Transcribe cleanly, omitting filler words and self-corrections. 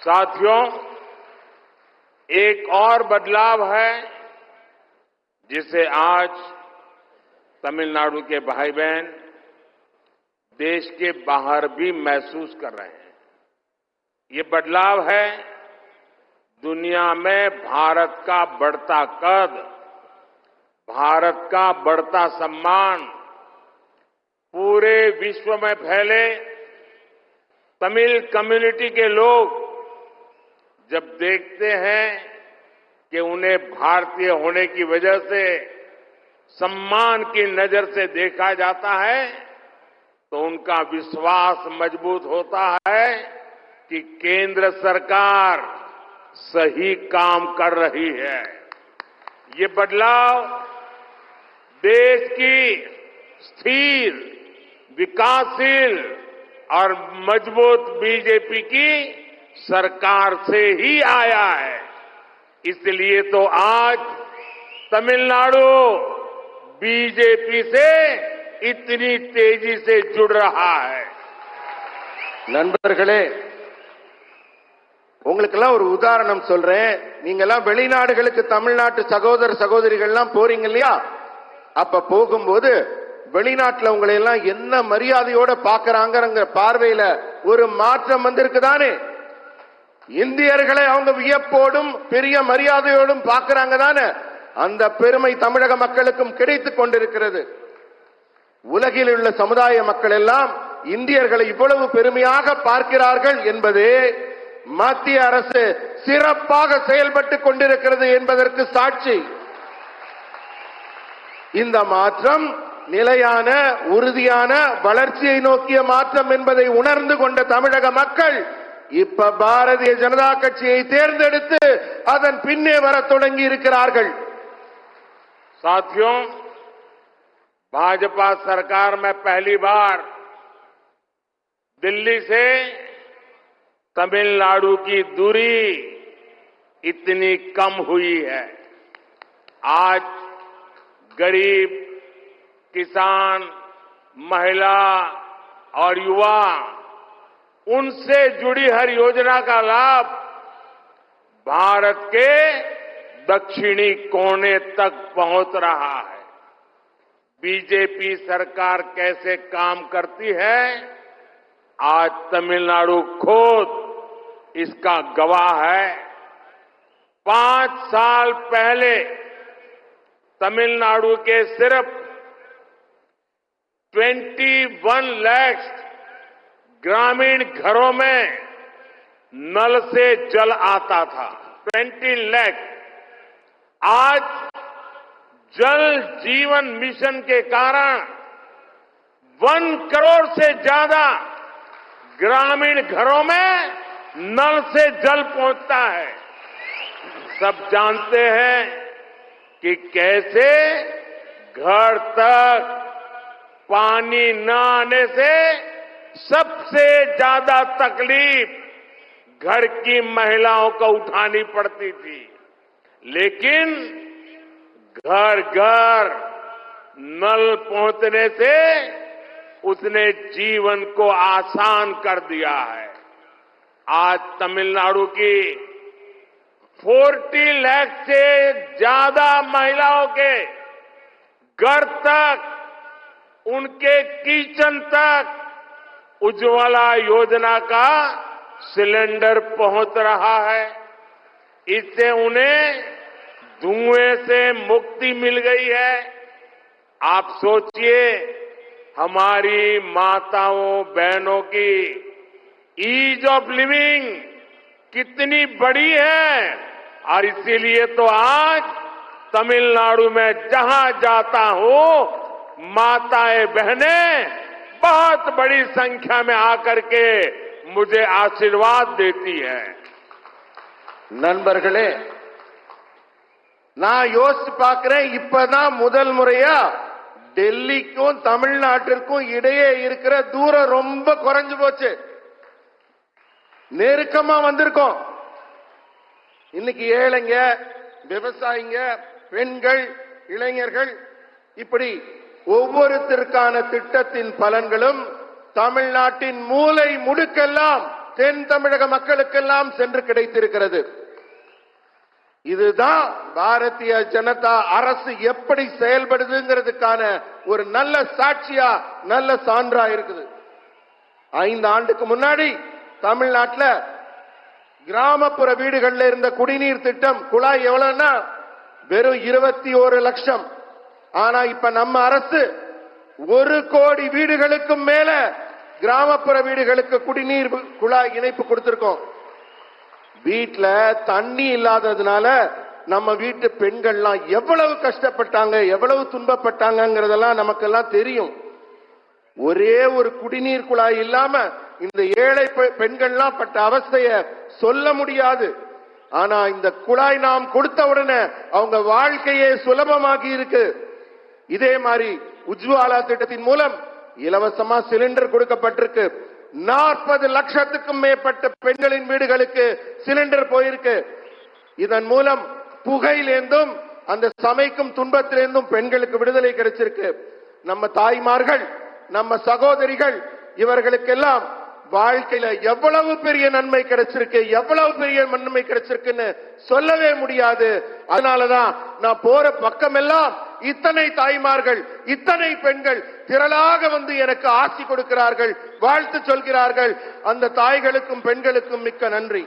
साथियों, एक और बदलाव है जिसे आज तमिलनाडु के भाई बहन देश के बाहर भी महसूस कर रहे हैं। ये बदलाव है दुनिया में भारत का बढ़ता कद, भारत का बढ़ता सम्मान। पूरे विश्व में फैले तमिल कम्युनिटी के लोग जब देखते हैं कि उन्हें भारतीय होने की वजह से सम्मान की नजर से देखा जाता है, तो उनका विश्वास मजबूत होता है कि केंद्र सरकार सही काम कर रही है। ये बदलाव देश की स्थिर, विकासशील और मजबूत बीजेपी की सरकार से ही आया है। इसलिए तो आज तमिलनाडु बीजेपी से इतनी तेजी से जुड़ रहा है। நண்பர்களே, உங்களுக்கெல்லாம் ஒரு உதாரணம் சொல்றேன். நீங்க எல்லாம் வெளிநாடுகளுக்கு தமிழ்நாட்டு சகோதர சகோதரிகள் எல்லாம் போறீங்க இல்லையா? அப்ப போகும்போது வெளிநாட்டுல உங்களை எல்லாம் என்ன மரியாதையோட பாக்குறாங்கங்கிற பார்வையில ஒரு மாற்றம் வந்திருக்குதானே? இந்தியர்களை அவங்க வியப்போடும் பெரிய மரியாதையோடும் பாக்குறாங்க தானே? அந்த பெருமை தமிழக மக்களுக்கும் கிடைத்துக் கொண்டிருக்கிறது. உலகில் உள்ள சமுதாய மக்கள் எல்லாம் இந்தியர்களை இவ்வளவு பெருமையாக பார்க்கிறார்கள் என்பது மத்திய அரசு சிறப்பாக செயல்பட்டுக் கொண்டிருக்கிறது என்பதற்கு சாட்சி. இந்த மாற்றம் நிலையான, உறுதியான வளர்ச்சியை நோக்கிய மாற்றம் என்பதை உணர்ந்து கொண்ட தமிழக மக்கள் இப்ப பாரதிய ஜனதா கட்சியை தேர்ந்தெடுத்து அதன் பின்னே வர தொடங்கி இருக்கிறார்கள். साथियों, भाजपा सरकार में पहली बार दिल्ली से तमिलनाडु की दूरी इतनी कम हुई है। आज गरीब, किसान, महिला और युवा, उनसे जुड़ी हर योजना का लाभ भारत के दक्षिणी कोने तक पहुंच रहा है। बीजेपी सरकार कैसे काम करती है, आज तमिलनाडु खुद इसका गवाह है। 5 साल पहले तमिलनाडु के सिर्फ 21 लाख ग्रामीण घरों में नल से जल आता था। 20 लाख। आज जल जीवन मिशन के कारण 1 करोड़ से ज्यादा ग्रामीण घरों में नल से जल पहुंचता है। सब जानते हैं कि कैसे घर तक पानी न आने से सबसे ज्यादा तकलीफ घर की महिलाओं को उठानी पड़ती थी, लेकिन घर घर नल पहुंचने से उसने जीवन को आसान कर दिया है। आज तमिलनाडु की 40 लाख से ज्यादा महिलाओं के घर तक, उनके किचन तक उज्ज्वला योजना का सिलेंडर पहुंच रहा है। इससे उन्हें धुएं से मुक्ति मिल गई है। आप सोचिए, हमारी माताओं बहनों की ईज ऑफ लिविंग कितनी बड़ी है, और इसीलिए तो आज तमिलनाडु में जहां जाता हूं, माताएं बहनें बहुत बड़ी संख्या में आकर के मुझे आशीर्वाद देती है। நண்பர்களே, நான் யோசிச்சு பார்க்கிறேன், இப்பதான் முதல் முறையா டெல்லிக்கும் தமிழ்நாட்டிற்கும் இடையே இருக்கிற தூரம் ரொம்ப குறைஞ்சு போச்சு. நெருக்கமா வந்திருக்கோம். இன்னைக்கு ஏழைங்க, விவசாயிங்க, பெண்கள், இளைஞர்கள், இப்படி ஒவ்வொருத்தருக்கான திட்டத்தின் பலன்களும் தமிழ்நாட்டின் மூலை முடுக்கெல்லாம் தென் தமிழக மக்களுக்கெல்லாம் சென்று கிடைத்திருக்கிறது. இதுதான் பாரதிய ஜனதா அரசு எப்படி செயல்படுதுங்கிறதுக்கான ஒரு நல்ல சாட்சியா, நல்ல சான்றா இருக்குது. 5 ஆண்டுக்கு முன்னாடி தமிழ்நாட்டில் கிராமப்புற வீடுகள்ல இருந்த குடிநீர் திட்டம் குழாய் எவ்வளவுன்னா வெறும் 21 லட்சம். ஆனா இப்ப நம்ம அரசு 1 கோடி வீடுகளுக்கும் மேல கிராமப்புற வீடுகளுக்கு குடிநீர் குழாய் இணைப்பு கொடுத்திருக்கோம். வீட்டுல தண்ணி இல்லாததுனால நம்ம வீட்டு பெண்கள்லாம் எவ்வளவு கஷ்டப்பட்டாங்க, எவ்வளவு துன்பப்பட்டாங்கிறதெல்லாம் நமக்கெல்லாம் தெரியும். ஒரே ஒரு குடிநீர் குழாய் இல்லாம இந்த ஏழை பெண்கள்லாம் பட்ட அவஸ்தைய சொல்ல முடியாது. ஆனா இந்த குழாய் நாம் கொடுத்த உடனே அவங்க வாழ்க்கையே சுலபமாகி இருக்கு. இதே மாதிரி உஜ்வாலா திட்டத்தின் மூலம் இலவசமா சிலிண்டர் கொடுக்கப்பட்டிருக்கு. 40 லட்சத்துக்கும் மேற்பட்ட பெண்களின் வீடுகளுக்கு சிலிண்டர் போயிருக்கு. இதன் மூலம் புகையிலிருந்தும் அந்த சமைக்கும் துன்பத்திலிருந்தும் பெண்களுக்கு விடுதலை கிடைச்சிருக்கு. நம்ம தாய்மார்கள், நம்ம சகோதரிகள், இவர்களுக்கெல்லாம் வாழ்க்கையில எவ்வளவு பெரிய நன்மை கிடைச்சிருக்கு, எவ்வளவு பெரிய நன்மை கிடைச்சிருக்குன்னு சொல்லவே முடியாது. அதனாலதான் நான் போற பக்கமெல்லாம் இத்தனை தாய்மார்கள், இத்தனை பெண்கள் திரளாக வந்து எனக்கு ஆசி கொடுக்கிறார்கள், வாழ்த்து சொல்கிறார்கள். அந்த தாய்களுக்கும் பெண்களுக்கும் மிக்க நன்றி.